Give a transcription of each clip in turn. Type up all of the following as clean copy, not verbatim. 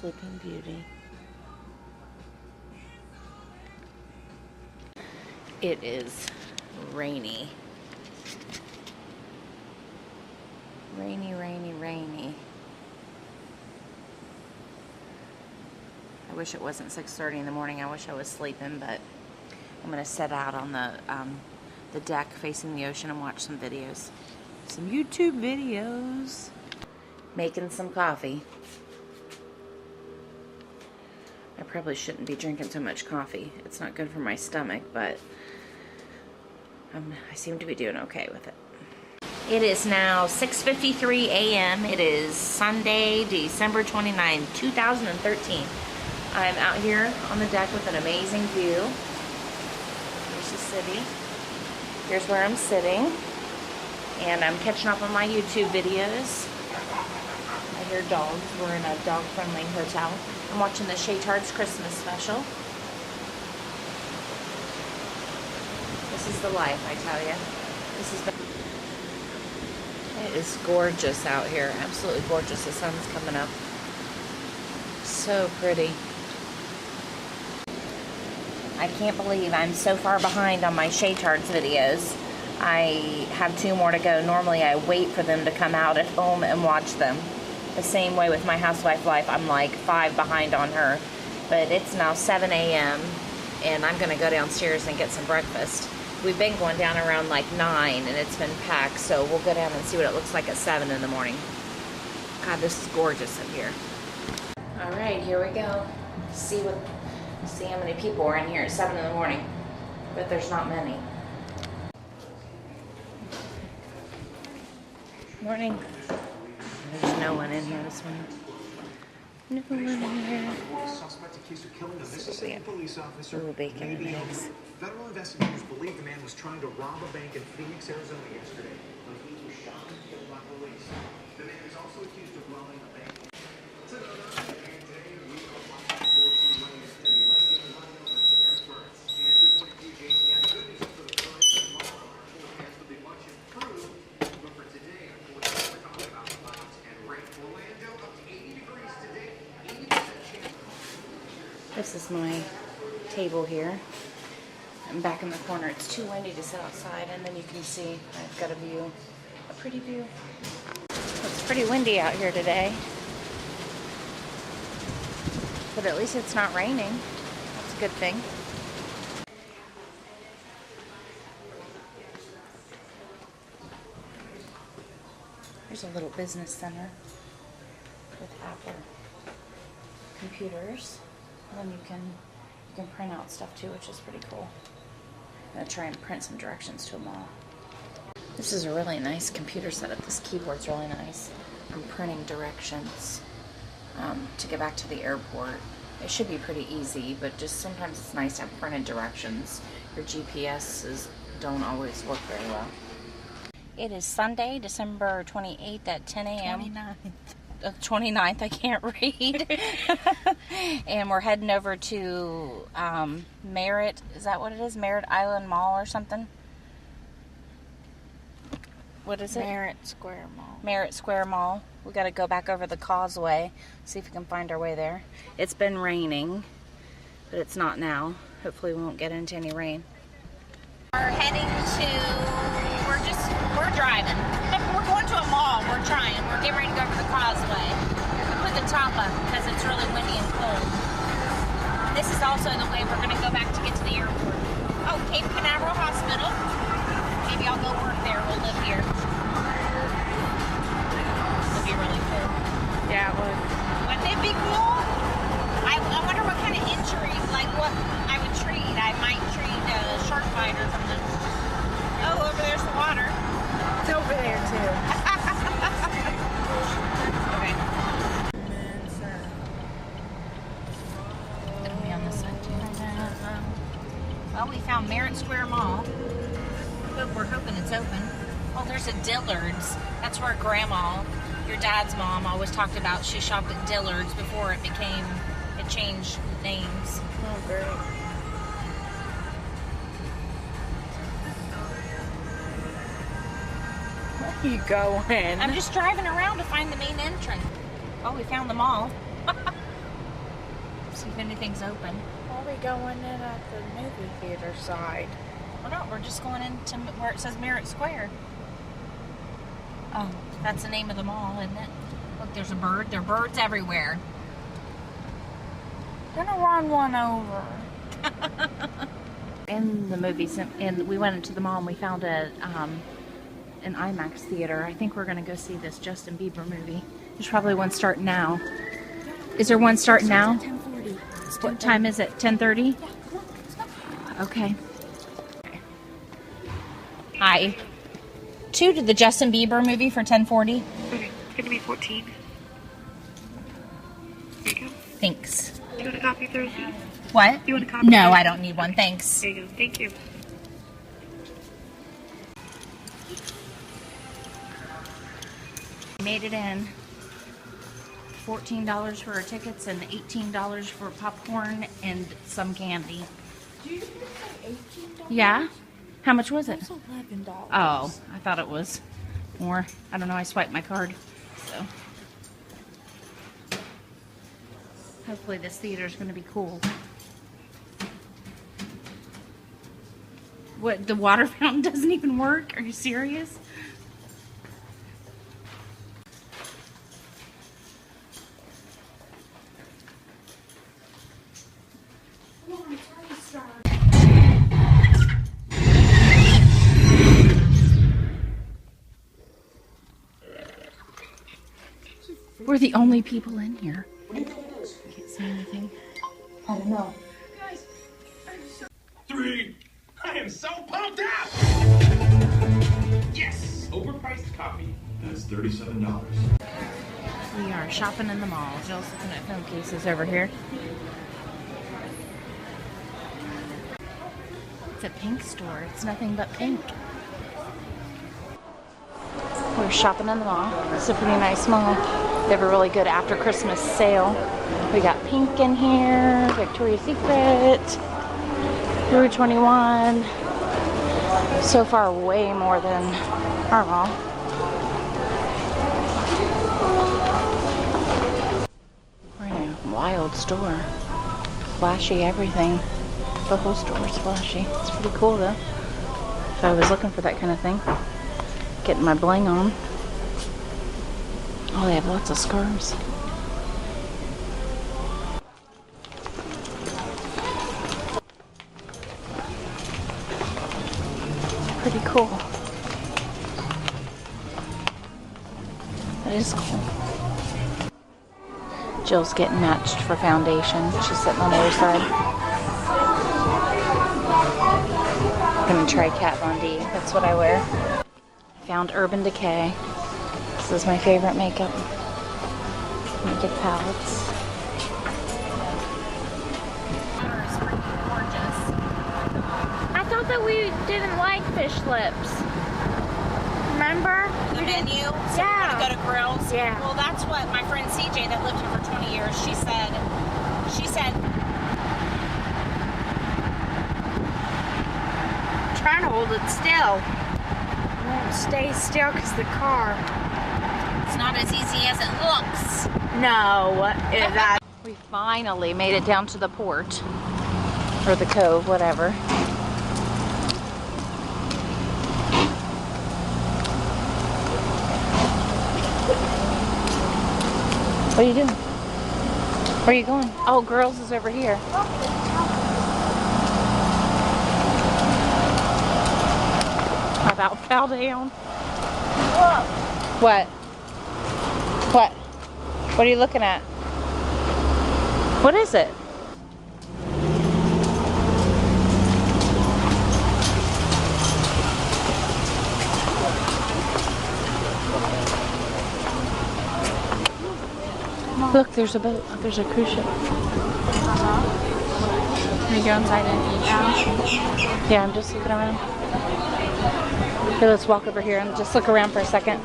Sleeping Beauty. It is rainy. Rainy, rainy, rainy. I wish it wasn't 6:30 in the morning. I wish I was sleeping, but I'm gonna sit out on the deck facing the ocean and watch some videos. Some YouTube videos. Making some coffee. I probably shouldn't be drinking so much coffee. It's not good for my stomach, but I seem to be doing okay with it. It is now 6:53 a.m. It is Sunday, December 29, 2013. I'm out here on the deck with an amazing view. Here's the city. Here's where I'm sitting. And I'm catching up on my YouTube videos. I hear dogs. We're in a dog-friendly hotel. I'm watching the Shaytards Christmas special. This is the life, I tell you. It is gorgeous out here. Absolutely gorgeous. The sun's coming up. So pretty. I can't believe I'm so far behind on my Shaytards videos. I have 2 more to go. Normally I wait for them to come out at home and watch them. The same way with my housewife life, I'm like 5 behind on her. But it's now 7 a.m. and I'm gonna go downstairs and get some breakfast. We've been going down around like 9 and it's been packed, so we'll go down and see what it looks like at 7 in the morning. God, this is gorgeous up here. All right, here we go. See how many people are in here at 7 in the morning. But there's not many. Morning. There's no one in here this morning. No one in here. Suspect accused of killing a Mississippi police officer. Ooh, bacon and eggs. Federal investigators believe the man was trying to rob a bank in Phoenix, Arizona yesterday when he was shot and killed by police. The man is also accused of robbing a bank. This is my table here. I'm back in the corner. It's too windy to sit outside, and then you can see I've got a view, a pretty view. It's pretty windy out here today, but at least it's not raining. That's a good thing. There's a little business center with Apple computers. And then you can print out stuff too, which is pretty cool. I'm gonna try and print some directions to them all. This is a really nice computer setup. This keyboard's really nice. I'm printing directions to get back to the airport. It should be pretty easy, but just sometimes it's nice to have printed directions. Your GPSs don't always work very well. It is Sunday, December 28th at 10 a.m. 29th, I can't read. And we're heading over to Merritt, is that what it is? Merritt Island Mall or something? What is it? Merritt Square Mall. Merritt Square Mall. We got to go back over the causeway, see if we can find our way there. It's been raining, but it's not now. Hopefully we won't get into any rain. We're heading to, we're driving. We're going to a mall. We're trying. We're getting ready to go over the causeway. We put the top up because it's really windy and cold. This is also the way we're going to go back to get to the airport. Oh, Cape Canaveral Hospital. Maybe I'll go work there. We'll live here. It'd be really cool. Yeah, it would. Wouldn't it be cool? I wonder what kind of injury, like what I would treat. I might treat a shark bite or something. Oh, over there's the water. It's over there too. Okay. It'll be on this side too. Well, we found Merritt Square Mall. We're hoping it's open. Oh, there's a Dillard's. That's where Grandma, your dad's mom, always talked about. She shopped at Dillard's before it changed names. Oh, great. Where are you going? I'm just driving around to find the main entrance. Oh, we found the mall. see if anything's open. Are we going in at the movie theater side? We're not. We're just going into where it says Merritt Square. Oh, that's the name of the mall, isn't it? Look, there's a bird. There are birds everywhere. Gonna run one over. In the movies, and we went into the mall and we found an IMAX theater. I think we're gonna go see this Justin Bieber movie. There's probably one starting now. Is there one starting now? 10:40. What time is it? 10:30? Yeah, come on, let's go. Okay. Hi. 2 to the Justin Bieber movie for 10:40. Okay, it's gonna be 14. There you go. Thanks. Do you want a copy of the receipt? What? You want a copy? No, I don't need one. Thanks. There you go. Thank you. Made it in. $14 for our tickets and $18 for popcorn and some candy. Did you say $18? Yeah? How much was it? It's $11. Oh, I thought it was more. I don't know. I swiped my card, so. Hopefully this theater is going to be cool. What, the water fountain doesn't even work? Are you serious? We're the only people in here. Can't see anything. I don't know. 3. I am so pumped up! Yes! Overpriced coffee. That's $37. We are shopping in the mall. Jill's looking at phone cases over here. It's a pink store. It's nothing but pink. We're shopping in the mall. It's a pretty nice mall. They have a really good after Christmas sale. We got pink in here, Victoria's Secret, Rue 21. So far, way more than our mall. We're in a wild store. Flashy everything. The whole store is flashy. It's pretty cool though. If I was looking for that kind of thing. Getting my bling on. Oh, they have lots of scarves. Pretty cool. That is cool. Jill's getting matched for foundation. She's sitting on the other side. I'm gonna try Kat Von D. That's what I wear. Found Urban Decay. This is my favorite makeup palettes. I thought that we didn't like fish lips. Remember? The menu? So Yeah. we're gonna go to Grills? Yeah. Well, that's what my friend CJ that lived here for 20 years, she said, Trying to hold it still. It won't stay still because the car. it's not as easy as it looks. No, that. We finally made it down to the port. Or the cove, whatever. What are you doing? Where are you going? Oh, Girls is over here. I about fell down. What? What? What are you looking at? What is it? Look, there's a boat. There's a cruise ship. Can we go inside and eat now? Yeah, I'm just looking around. Here, let's walk over here and just look around for a second.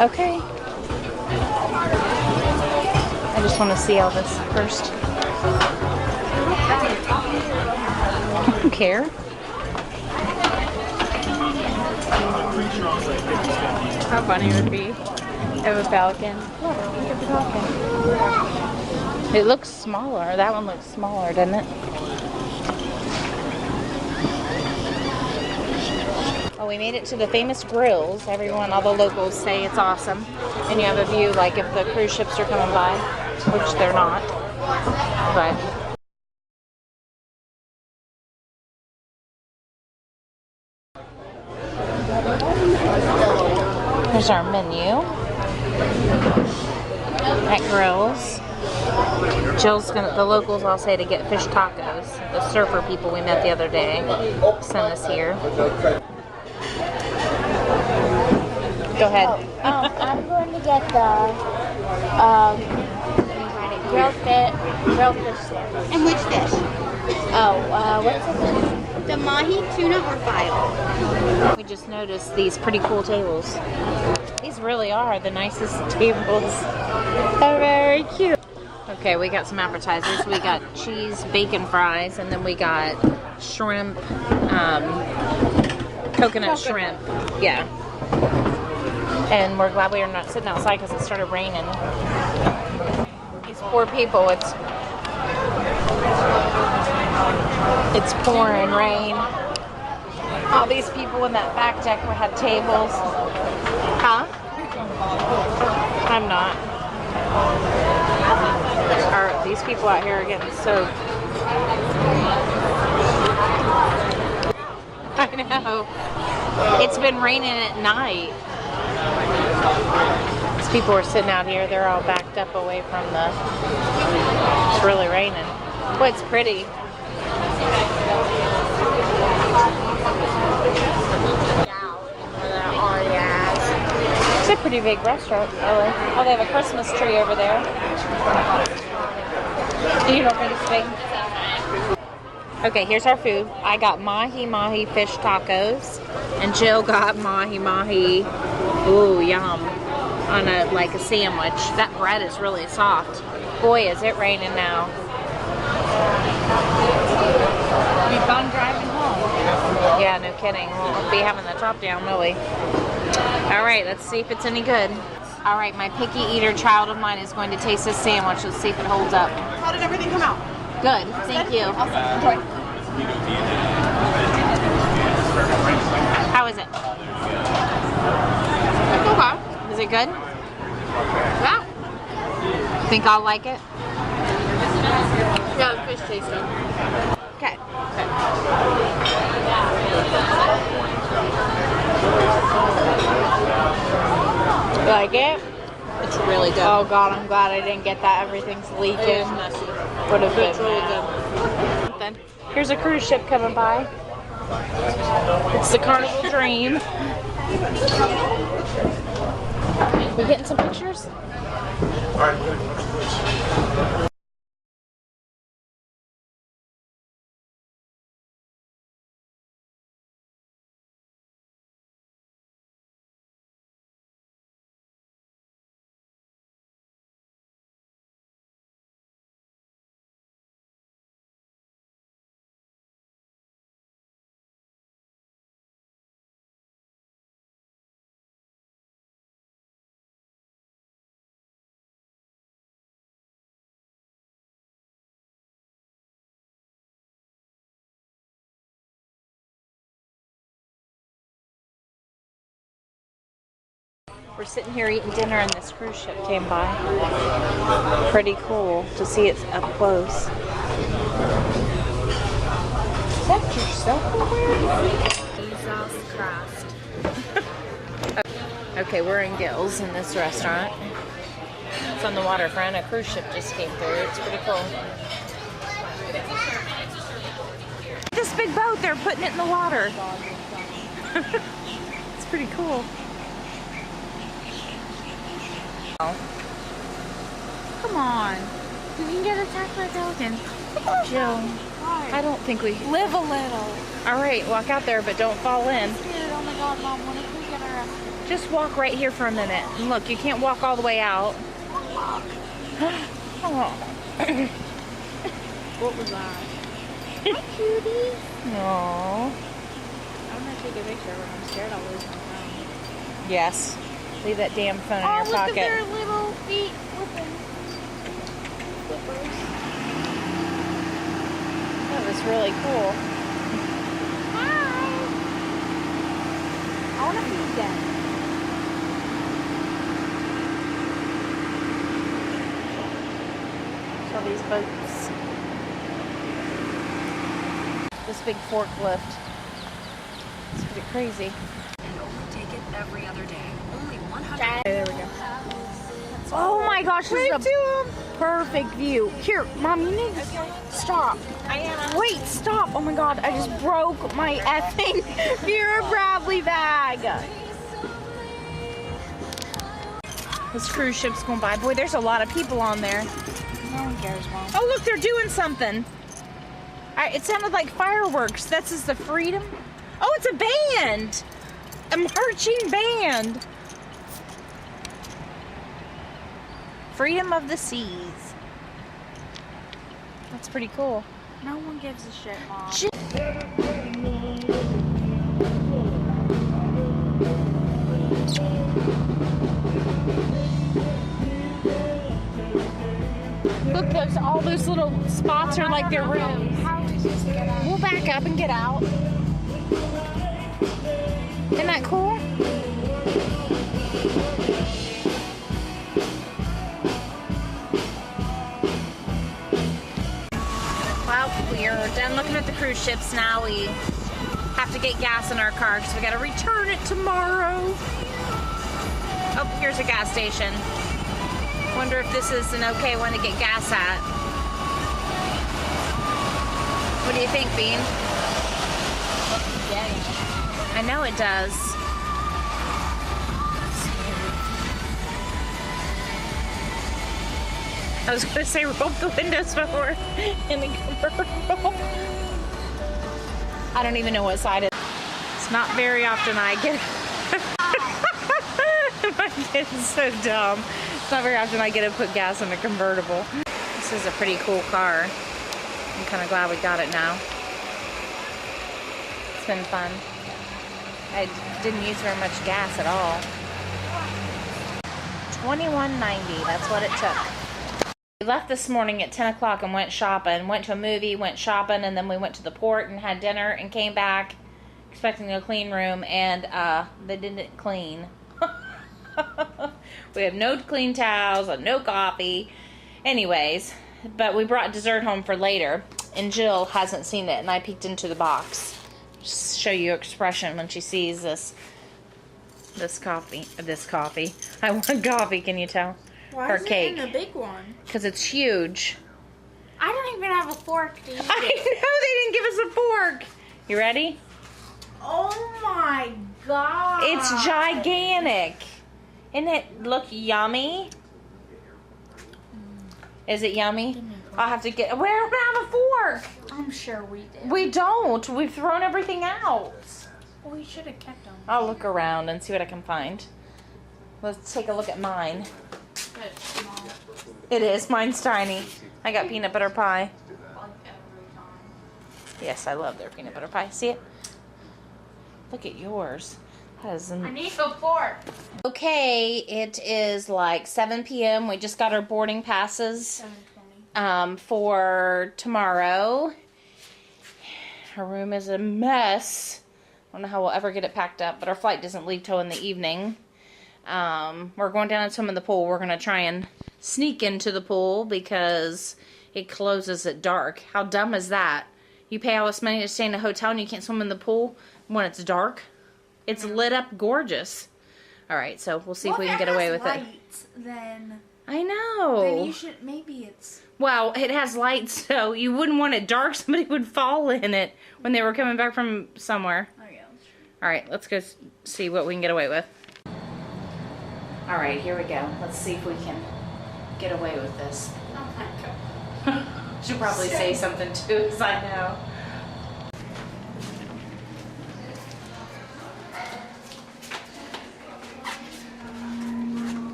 Okay. I just want to see all this first. I don't care. How funny it would be Of a falcon. Look at the falcon. It looks smaller. That one looks smaller, doesn't it? Oh, we made it to the famous grills. Everyone, all the locals say it's awesome. And you have a view like if the cruise ships are coming by, which they're not. But here's our menu at grills. Jill's the locals all say to get fish tacos. The surfer people we met the other day sent us here. Go ahead. I'm going to get the grilled fish sandwich. And which fish? What's it called? The mahi, tuna, or file? We just noticed these pretty cool tables. These really are the nicest tables. They're very cute. Okay, we got some appetizers. We got cheese, bacon fries, and then we got shrimp, coconut shrimp. Yeah. And we're glad we are not sitting outside because it started raining. These poor people, it's pouring rain. All these people in that back deck had tables. Huh? I'm not. These people out here are getting soaked. I know. It's been raining at night. These people are sitting out here. They're all backed up away from the... It's really raining. Boy, it's pretty. It's a pretty big restaurant, really. Oh, they have a Christmas tree over there. You don't think it's big? Okay, here's our food. I got mahi fish tacos, and Jill got mahi. Ooh, yum! On a sandwich. That bread is really soft. Boy, is it raining now. Be fun driving home. Yeah, no kidding. We'll be having the top down, will we? All right, let's see if it's any good. All right, my picky eater child of mine is going to taste this sandwich. Let's see if it holds up. How did everything come out? Good, thank you. Awesome. How is it? Okay. Is it good? Yeah. Think I'll like it? Yeah, the fish tastes good. Okay. You like it? It's really good. Oh God, I'm glad I didn't get that. Everything's leaking. It's messy. Would have been It's really bad. Then here's a cruise ship coming by. It's the Carnival Dream. We getting some pictures? We're sitting here eating dinner and this cruise ship came by. Pretty cool to see it up close. Is that your silverware? Jesus Christ. Okay, we're in Gills in this restaurant. It's on the waterfront. A cruise ship just came through. It's pretty cool. This big boat, they're putting it in the water. It's pretty cool. Come on. You can get attacked by a pelican. Jill, I don't think we... Live a little. All right, walk out there, but don't fall in. Scared. Oh my God, Mom, what if we get arrested? Just walk right here for a minute. And look, you can't walk all the way out. Oh. What was that? Hi, cutie. Aww. I'm gonna take a picture when I'm scared. I'll lose my phone. Yes. Leave that damn phone in Oh, your look pocket. at their little feet flippers. That was really cool. Hi. I want to feed them. So these boats. This big forklift. It's pretty crazy. And only take it every other day. Only 100. There we go. Oh my gosh, this is a perfect view. Here, Mom, you need to stop. Wait, stop. Oh my God, I just broke my effing Vera Bradley bag. This cruise ship's going by. Boy, there's a lot of people on there. No one cares, Mom. Oh, look, they're doing something. It sounded like fireworks. This is the Freedom. Oh, it's a band. A marching band. Freedom of the Seas. That's pretty cool. No one gives a shit, Mom. Look, all those little spots are like their rooms. How is this get out? We'll back up and get out. Isn't that cool? Well, we're done looking at the cruise ships now. We have to get gas in our car because we got to return it tomorrow. Oh, here's a gas station. Wonder if this is an okay one to get gas at. What do you think, Bean? I know it does. I was going to say roll the windows forward in the convertible. I don't even know what side it is. It's not very often I get... My kid's so dumb. It's not very often I get to put gas in a convertible. This is a pretty cool car. I'm kind of glad we got it now. It's been fun. I didn't use very much gas at all. $21.90, that's what it took. We left this morning at 10 o'clock and went shopping. Went to a movie, went shopping, and then we went to the port and had dinner and came back expecting a clean room, and they didn't clean. We have no clean towels and no coffee. Anyways, but we brought dessert home for later, and Jill hasn't seen it, and I peeked into the box. Just show you expression when she sees this coffee. I want coffee, can you tell? Why Her is cake. it in the big one? Because it's huge. I don't even have a fork to eat I know, they didn't give us a fork. You ready? Oh my God. It's gigantic. Isn't it look yummy? Is it yummy? I'll have to get... We don't have a fork. I'm sure we did. We don't. We've thrown everything out. We should have kept them. I'll look around and see what I can find. Let's take a look at mine. It's small. It is. Mine's tiny. I got peanut butter pie. Like every time. Yes, I love their peanut butter pie. See it? Look at yours. That is I need a fork. Okay, it is like 7 p.m. We just got our boarding passes 7:20. for tomorrow. Our room is a mess. I don't know how we'll ever get it packed up, but our flight doesn't leave till in the evening. We're going down and swim in the pool. We're going to try and sneak into the pool because it closes at dark. How dumb is that? You pay all this money to stay in a hotel and you can't swim in the pool when it's dark? It's lit up gorgeous. Alright, so we'll see if we can get away with it. Then I know. Then you should, maybe it's... Well, it has lights, so you wouldn't want it dark. Somebody would fall in it when they were coming back from somewhere. Oh yeah, that's true. Alright, let's go see what we can get away with. Alright, here we go. Let's see if we can get away with this. Oh my God. Should probably say something too, as I know.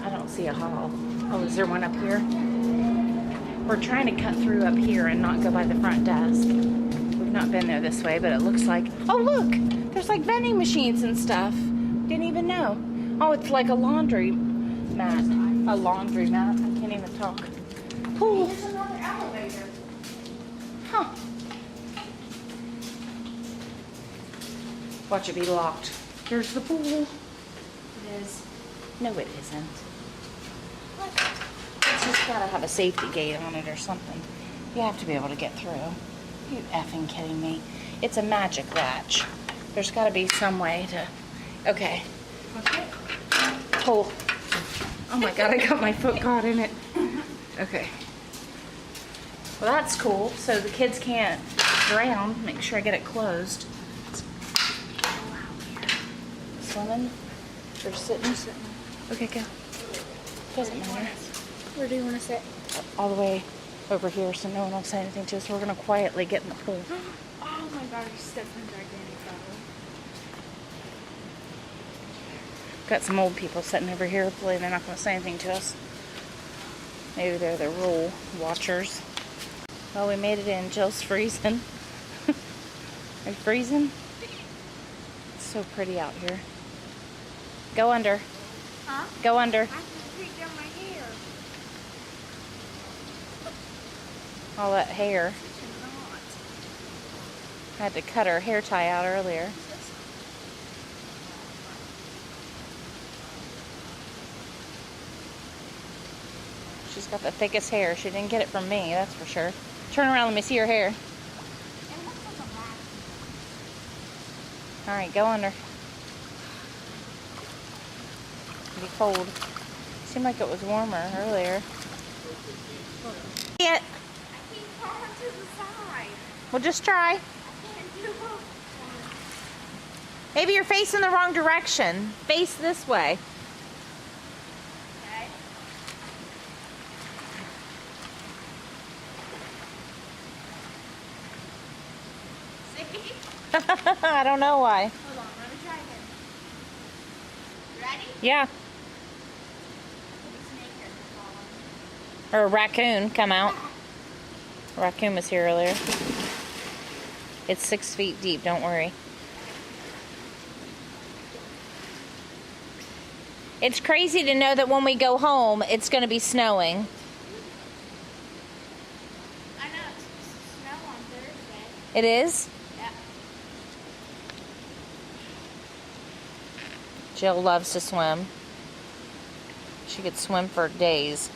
I don't see a hall. Oh, is there one up here? We're trying to cut through up here and not go by the front desk. We've not been there this way, but it looks like... Oh, look! There's like vending machines and stuff. Didn't even know. Oh, it's like a laundry mat. A laundry mat. I can't even talk. Pool. There's another elevator. Huh. Watch it be locked. Here's the pool. It is. No, it isn't. It's just gotta have a safety gate on it or something. You have to be able to get through. You effing kidding me? It's a magic latch. There's gotta be some way to. Okay. Pull. Oh my god, I got my foot caught in it. Okay. Well, that's cool. So the kids can't drown. Make sure I get it closed. Swimming? Or sitting? Okay, go. Doesn't matter. Where do you want to sit? All the way over here so no one will say anything to us. We're going to quietly get in the pool. Oh my god, you stepped in gigantic bottle. Got some old people sitting over here. Hopefully they're not going to say anything to us. Maybe they're the rule watchers. Well, we made it in. Jill's freezing. Are you freezing? It's so pretty out here. Go under. Huh? Go under. I can take down my hair. All that hair. I had to cut her hair tie out earlier. She's got the thickest hair. She didn't get it from me, that's for sure. Turn around, let me see your hair. It looks like a mat. All right, go under. It'll be cold. Seemed like it was warmer earlier. I Can't. keep falling to the side. Well, just try. I can't do both. Maybe you're facing the wrong direction. Face this way. Okay. See? I don't know why. Hold on, let me try again. Ready? Yeah. Snake has fallen. Or a raccoon come out. A raccoon was here earlier. It's 6 feet deep, don't worry. It's crazy to know that when we go home, it's going to be snowing. I know it's supposed to snow on Thursday. It is? Yeah. Jill loves to swim. She could swim for days.